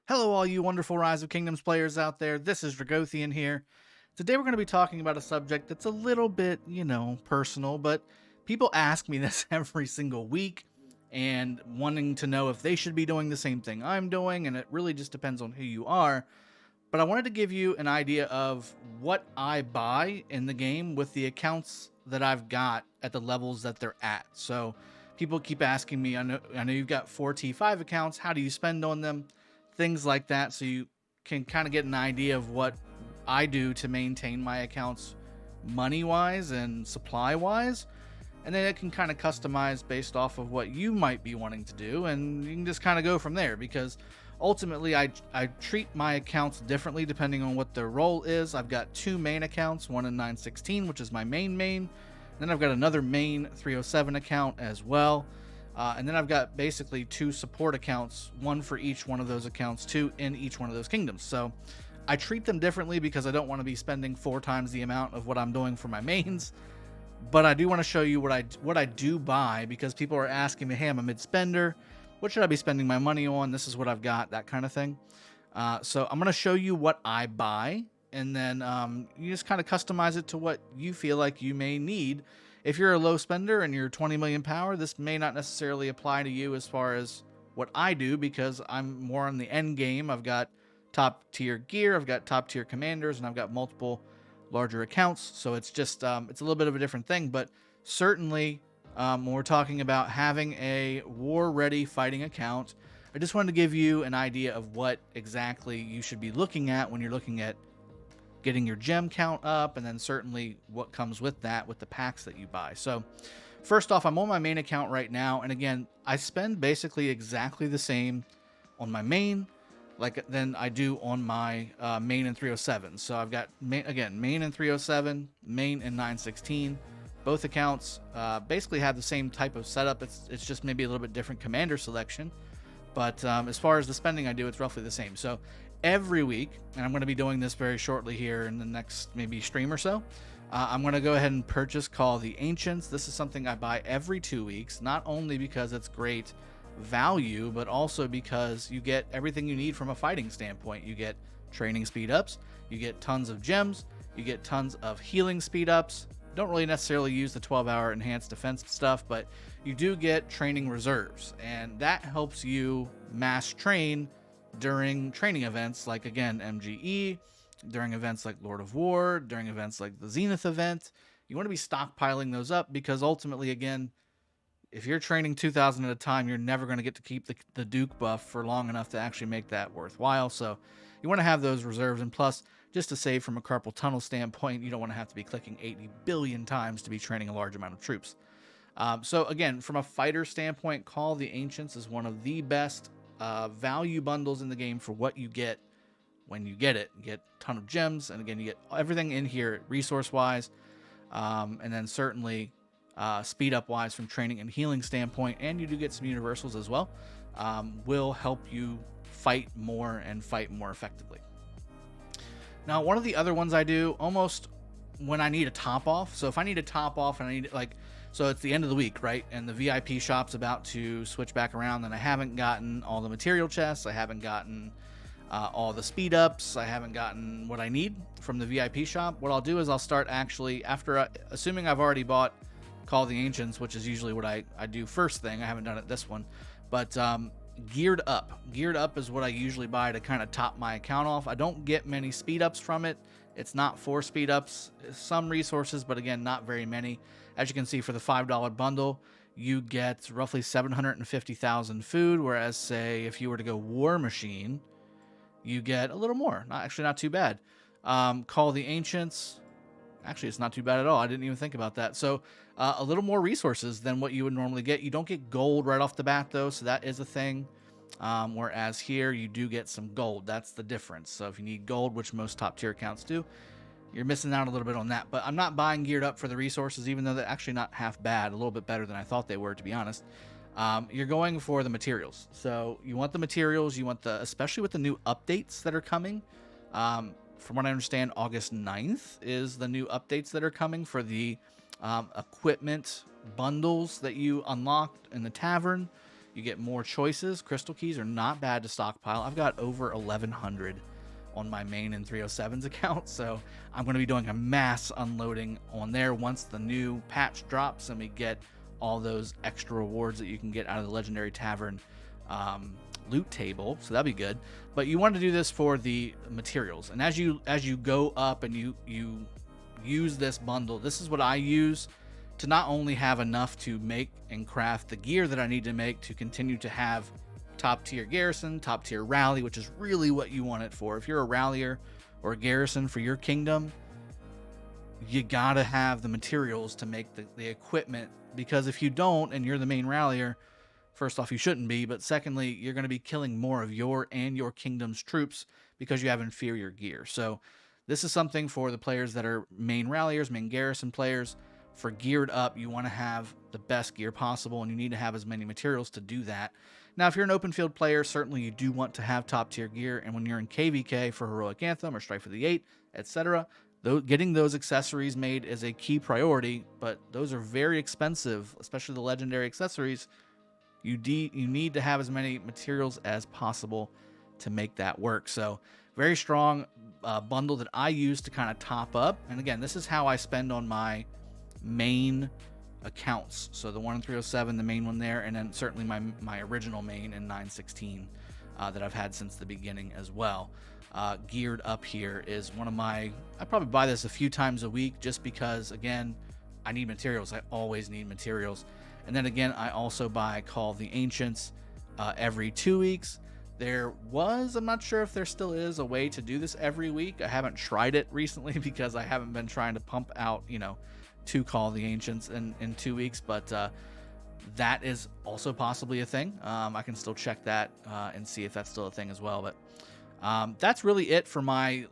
Hello, all you wonderful Rise of Kingdoms players out there. This is Dragothien here. Today, we're going to be talking about a subject that's a little bit, personal, but people ask me this every single week and wanting to know if they should be doing the same thing I'm doing, and it really just depends on who you are. But I wanted to give you an idea of what I buy in the game with the accounts that I've got at the levels that they're at. So people keep asking me, I know you've got 4T5 accounts. How do you spend on them? Things like that. So you can kind of get an idea of what I do to maintain my accounts money wise and supply wise. And then it can kind of customize based off of what you might be wanting to do. And you can just kind of go from there because ultimately I treat my accounts differently depending on what their role is. I've got two main accounts, one in 916, which is my main. Then I've got another main 307 account as well. And then I've got basically two support accounts, one for each one of those accounts, two in each one of those kingdoms. So I treat them differently because I don't want to be spending 4 times the amount of what I'm doing for my mains. But I do want to show you what I do buy, because people are asking me, hey, I'm a mid spender. What should I be spending my money on? This is what I've got, that kind of thing. So I'm going to show you what I buy, and then you just kind of customize it to what you feel like you may need. If you're a low spender and you're 20 million power, this may not necessarily apply to you as far as what I do, because I'm more on the end game. I've got top tier gear, I've got top tier commanders, and I've got multiple larger accounts. So it's just it's a little bit of a different thing. But certainly when we're talking about having a war ready fighting account, I just wanted to give you an idea of what exactly you should be looking at when you're looking at getting your gem count up, and then certainly what comes with that with the packs that you buy. So first off, I'm on my main account right now, and again, I spend basically exactly the same on my main like than I do on my main in 307. So I've got main in 307, main in 916. Both accounts basically have the same type of setup. It's just maybe a little bit different commander selection, but as far as the spending I do, it's roughly the same. So every week, and I'm going to be doing this very shortly here in the next maybe stream or so, I'm going to go ahead and purchase Call the Ancients. This is something I buy every 2 weeks, not only because it's great value, but also because you get everything you need from a fighting standpoint. You get training speed ups, you get tons of gems, you get tons of healing speed ups. Don't really necessarily use the 12-hour enhanced defense stuff, but you do get training reserves, and that helps you mass train during training events like, again, MGE, during events like Lord of War, during events like the Zenith event. You want to be stockpiling those up, because ultimately, again, if you're training 2,000 at a time, you're never going to get to keep the Duke buff for long enough to actually make that worthwhile. So you want to have those reserves. And plus, just to save from a carpal tunnel standpoint, you don't want to have to be clicking 80 billion times to be training a large amount of troops. So again, from a fighter standpoint, Call the Ancients is one of the best value bundles in the game for what you get when you get it. You get a ton of gems, and again, you get everything in here resource-wise, and then certainly speed up wise from training and healing standpoint, and you do get some universals as well. Will help you fight more and fight more effectively. Now, one of the other ones I do almost when I need a top off. So if I need a top off and I need so it's the end of the week, right? And the VIP shop's about to switch back around, and I haven't gotten all the material chests. I haven't gotten all the speed ups. I haven't gotten what I need from the VIP shop. What I'll do is I'll start actually assuming I've already bought Call the Ancients, which is usually what I do first thing. I haven't done it this one, but geared up is what I usually buy to kind of top my account off. I don't get many speed ups from it. It's not 4 speed ups, some resources, but again, not very many. As you can see, for the $5 bundle, you get roughly 750,000 food, whereas say if you were to go War Machine, you get a little more. Not too bad. Call the Ancients, actually, it's not too bad at all. I didn't even think about that. So a little more resources than what you would normally get. You don't get gold right off the bat, though, so that is a thing. Whereas here, you do get some gold. That's the difference. So if you need gold, which most top-tier accounts do, you're missing out a little bit on that. But I'm not buying geared up for the resources, even though they're actually not half bad. A little bit better than I thought they were, to be honest. You're going for the materials. So you want the materials. You want especially with the new updates that are coming. From what I understand, August 9th is the new updates that are coming for the equipment bundles that you unlocked in the tavern. You get more choices. Crystal keys are not bad to stockpile. I've got over 1,100 on my main and 307's account, so I'm going to be doing a mass unloading on there once the new patch drops and we get all those extra rewards that you can get out of the Legendary Tavern loot table, so that'll be good. But you want to do this for the materials, and as you go up and you use this bundle, this is what I use to not only have enough to make and craft the gear that I need to make to continue to have top tier garrison, top tier rally, which is really what you want it for. If you're a rallier or a garrison for your kingdom, you gotta have the materials to make the equipment, because if you don't and you're the main rallier, first off, you shouldn't be, but secondly, you're going to be killing more of your and your kingdom's troops because you have inferior gear. So this is something for the players that are main ralliers, main garrison players. For geared up, you want to have the best gear possible, and you need to have as many materials to do that. Now, if you're an open field player, certainly you do want to have top tier gear, and when you're in KVK for Heroic Anthem or Strife of the Eight, etc., getting those accessories made is a key priority, but those are very expensive, especially the legendary accessories. You need to have as many materials as possible to make that work. So very strong bundle that I use to kind of top up. And again, this is how I spend on my main accounts. So the 1 in 307, the main one there, and then certainly my original main in 916 that I've had since the beginning as well. Geared up here is one of my, I probably buy this a few times a week just because, again, I need materials. I always need materials. And then again, I also buy Call of the Ancients every 2 weeks. There was, I'm not sure if there still is, a way to do this every week. I haven't tried it recently because I haven't been trying to pump out, 2 Call of the Ancients in 2 weeks, but that is also possibly a thing. I can still check that and see if that's still a thing as well. But that's really it for my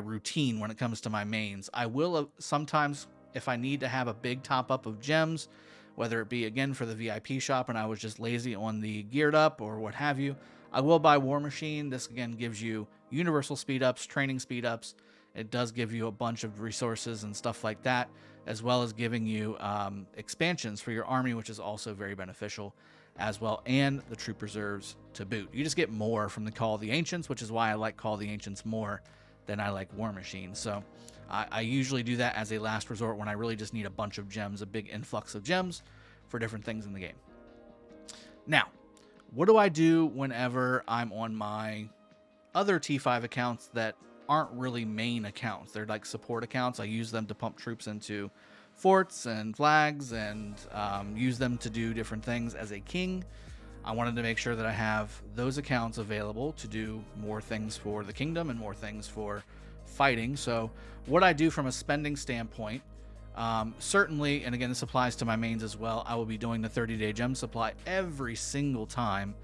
routine when it comes to my mains. I will sometimes, if I need to have a big top up of gems, whether it be again for the VIP shop and I was just lazy on the geared up or what have you, I will buy War Machine. This again gives you universal speed ups, training speed ups. It does give you a bunch of resources and stuff like that, as well as giving you expansions for your army, which is also very beneficial as well, and the troop reserves to boot. You just get more from the Call of the Ancients, which is why I like Call of the Ancients more than I like War Machine. So I usually do that as a last resort when I really just need a bunch of gems, a big influx of gems for different things in the game. Now, what do I do whenever I'm on my other T5 accounts that aren't really main accounts? They're like support accounts. I use them to pump troops into forts and flags and use them to do different things as a king. I wanted to make sure that I have those accounts available to do more things for the kingdom and more things for fighting. So what I do from a spending standpoint, certainly, and again, this applies to my mains as well, I will be doing the 30-day gem supply every single time.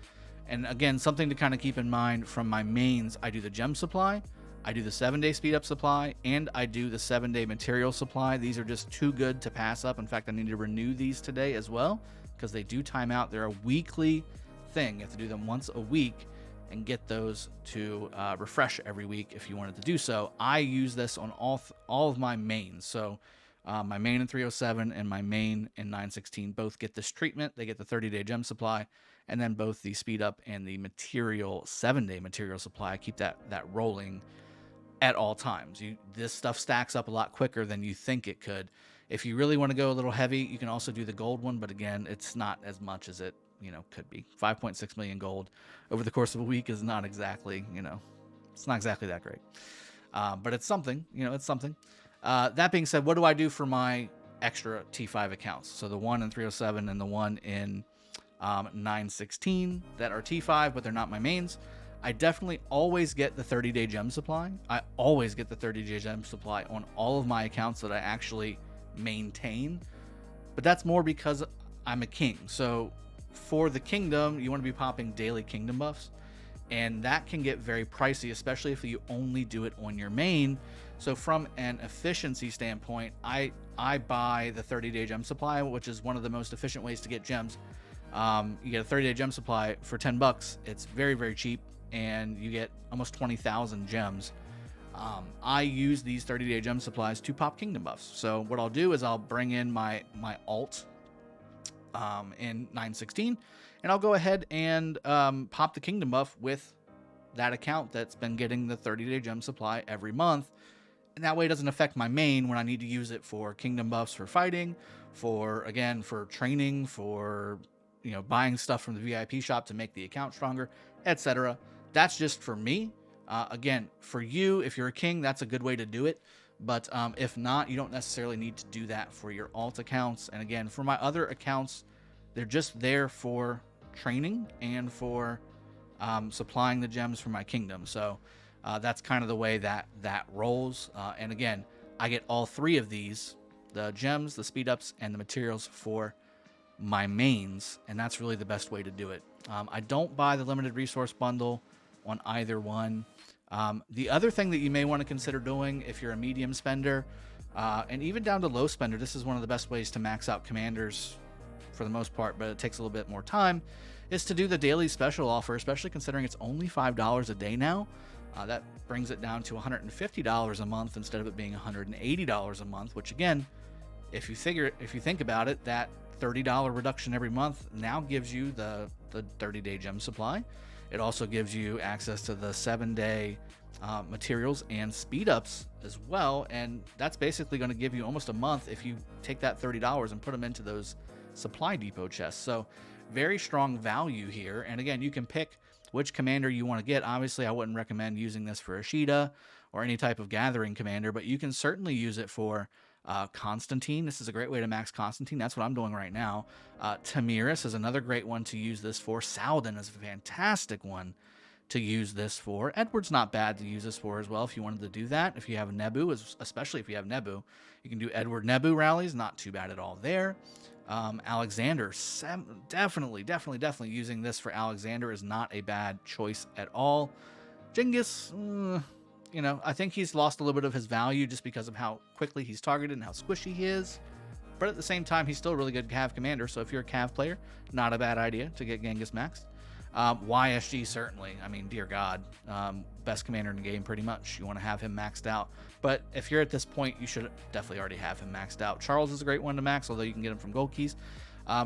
And again, something to kind of keep in mind from my mains, I do the gem supply, I do the 7-day speed up supply, and I do the 7-day material supply. These are just too good to pass up. In fact, I need to renew these today as well because they do time out. They're a weekly thing. You have to do them once a week and get those to refresh every week if you wanted to do so. I use this on all of my mains. So my main in 307 and my main in 916 both get this treatment. They get the 30-day gem supply, and then both the speed up and the material 7-day material supply. I keep that rolling at all times. This stuff stacks up a lot quicker than you think it could. If you really want to go a little heavy, you can also do the gold one, but again, it's not as much as it could be. 5.6 million gold over the course of a week is not exactly, it's not exactly that great. But it's something, it's something. That being said, what do I do for my extra T5 accounts? So the 1 in 307 and the 1 in 916 that are T5, but they're not my mains. I definitely always get the 30-day gem supply. I always get the 30-day gem supply on all of my accounts that I actually maintain. But that's more because I'm a king. So for the kingdom, you want to be popping daily kingdom buffs. And that can get very pricey, especially if you only do it on your main. So from an efficiency standpoint, I buy the 30-day gem supply, which is one of the most efficient ways to get gems. You get a 30-day gem supply for $10. It's very, very cheap, and you get almost 20,000 gems. I use these 30-day gem supplies to pop kingdom buffs. So what I'll do is I'll bring in my alt in 916, and I'll go ahead and pop the kingdom buff with that account that's been getting the 30-day gem supply every month. And that way it doesn't affect my main when I need to use it for kingdom buffs, for fighting, for training, for buying stuff from the VIP shop to make the account stronger, etc. That's just for me. Again, for you, if you're a king, that's a good way to do it. But if not, you don't necessarily need to do that for your alt accounts. And again, for my other accounts, they're just there for training and for supplying the gems for my kingdom. So that's kind of the way that rolls. And again, I get all three of these, the gems, the speed ups, and the materials for my mains, and that's really the best way to do it. I don't buy the limited resource bundle on either one. The other thing that you may want to consider doing if you're a medium spender, and even down to low spender, this is one of the best ways to max out commanders for the most part, but it takes a little bit more time, is to do the daily special offer, especially considering it's only $5 a day now. That brings it down to $150 a month instead of it being $180 a month, which again, if you think about it, that $30 reduction every month now gives you the 30-day gem supply. It also gives you access to the 7-day materials and speed ups as well, and that's basically going to give you almost a month if you take that $30 and put them into those supply depot chests. So very strong value here. And again, you can pick which commander you want to get. Obviously, I wouldn't recommend using this for Ashita or any type of gathering commander, but you can certainly use it for Constantine. This is a great way to max Constantine. That's what I'm doing right now. Tamiris is another great one to use this for. Saladin is a fantastic one to use this for. Edward's not bad to use this for as well if you wanted to do that. If you have Nebu, especially if you have Nebu, you can do Edward Nebu rallies. Not too bad at all there. Alexander, definitely using this for Alexander is not a bad choice at all. Genghis, I think he's lost a little bit of his value just because of how quickly he's targeted and how squishy he is. But at the same time, he's still a really good Cav commander. So if you're a Cav player, not a bad idea to get Genghis maxed. YSG, certainly. I mean, dear God, best commander in the game pretty much. You want to have him maxed out. But if you're at this point, you should definitely already have him maxed out. Charles is a great one to max, although you can get him from gold keys.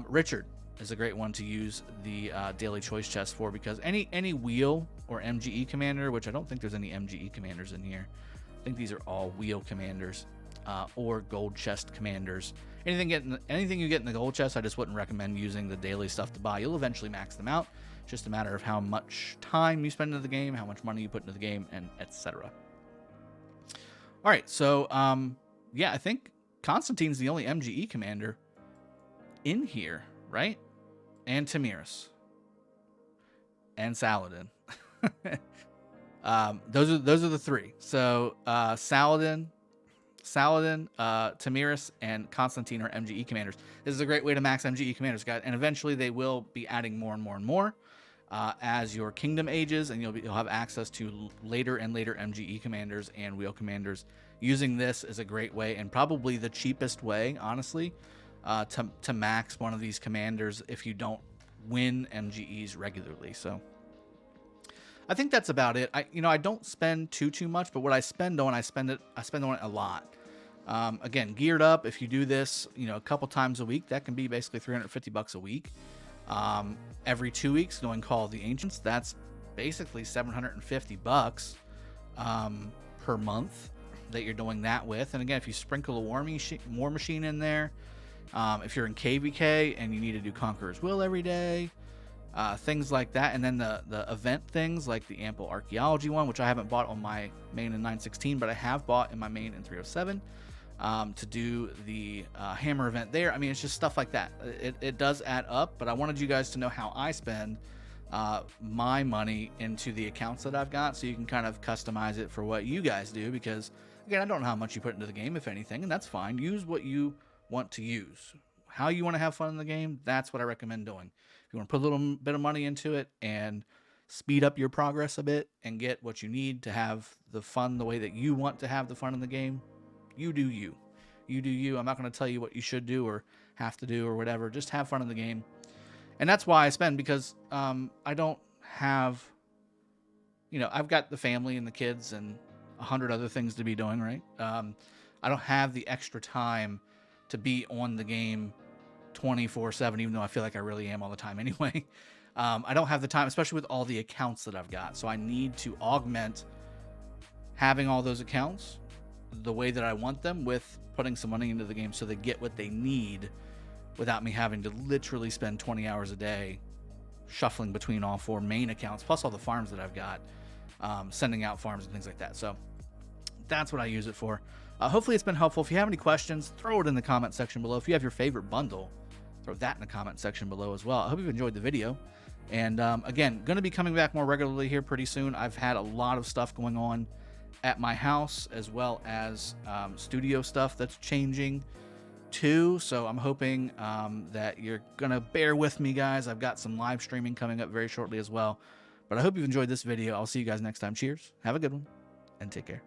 Richard is a great one to use the daily choice chest for, because any wheel or MGE commander, which I don't think there's any MGE commanders in here. I think these are all wheel commanders or gold chest commanders. Anything you get in the gold chest, I just wouldn't recommend using the daily stuff to buy. You'll eventually max them out. It's just a matter of how much time you spend into the game, how much money you put into the game, and etc. All right, so yeah, I think Constantine's the only MGE commander in here, right? And Tamiris and Saladin. Those are the three. So Saladin, Tamiris, and Constantine are MGE commanders. This is a great way to max MGE commanders, guys, and eventually they will be adding more and more and more as your kingdom ages, and you'll have access to later and later MGE commanders and wheel commanders. Using this is a great way, and probably the cheapest way, honestly, to max one of these commanders if you don't win MGEs regularly. So I think that's about it. I don't spend too much, but what I spend on, I spend on it a lot. Again, geared up, if you do this, a couple times a week, that can be basically $350 a week. Every 2 weeks, going Call of the Ancients, that's basically $750 per month that you're doing that with. And again, if you sprinkle a war machine in there, if you're in KVK and you need to do Conqueror's Will every day, things like that, and then the event things like the Ample Archaeology one, which I haven't bought on my main in 916, but I have bought in my main in 307 to do the hammer event there. I mean, it's just stuff like that. It does add up, but I wanted you guys to know how I spend my money into the accounts that I've got, so you can kind of customize it for what you guys do, because again, I don't know how much you put into the game, if anything, and that's fine. Use what you want to use. How you want to have fun in the game, that's what I recommend doing. If you want to put a little bit of money into it and speed up your progress a bit and get what you need to have the fun the way that you want to have the fun in the game, you do you. You do you. I'm not going to tell you what you should do or have to do or whatever. Just have fun in the game. And that's why I spend, because I don't have, I've got the family and the kids and 100 other things to be doing, right? I don't have the extra time to be on the game 24/7, even though I feel like I really am all the time anyway. I don't have the time, especially with all the accounts that I've got. So I need to augment having all those accounts the way that I want them with putting some money into the game so they get what they need without me having to literally spend 20 hours a day shuffling between all 4 main accounts, plus all the farms that I've got, sending out farms and things like that. So that's what I use it for. Hopefully it's been helpful. If you have any questions, throw it in the comment section below. If you have your favorite bundle, throw that in the comment section below as well. I hope you've enjoyed the video. And again, going to be coming back more regularly here pretty soon. I've had a lot of stuff going on at my house, as well as studio stuff that's changing too. So I'm hoping that you're going to bear with me, guys. I've got some live streaming coming up very shortly as well. But I hope you've enjoyed this video. I'll see you guys next time. Cheers. Have a good one and take care.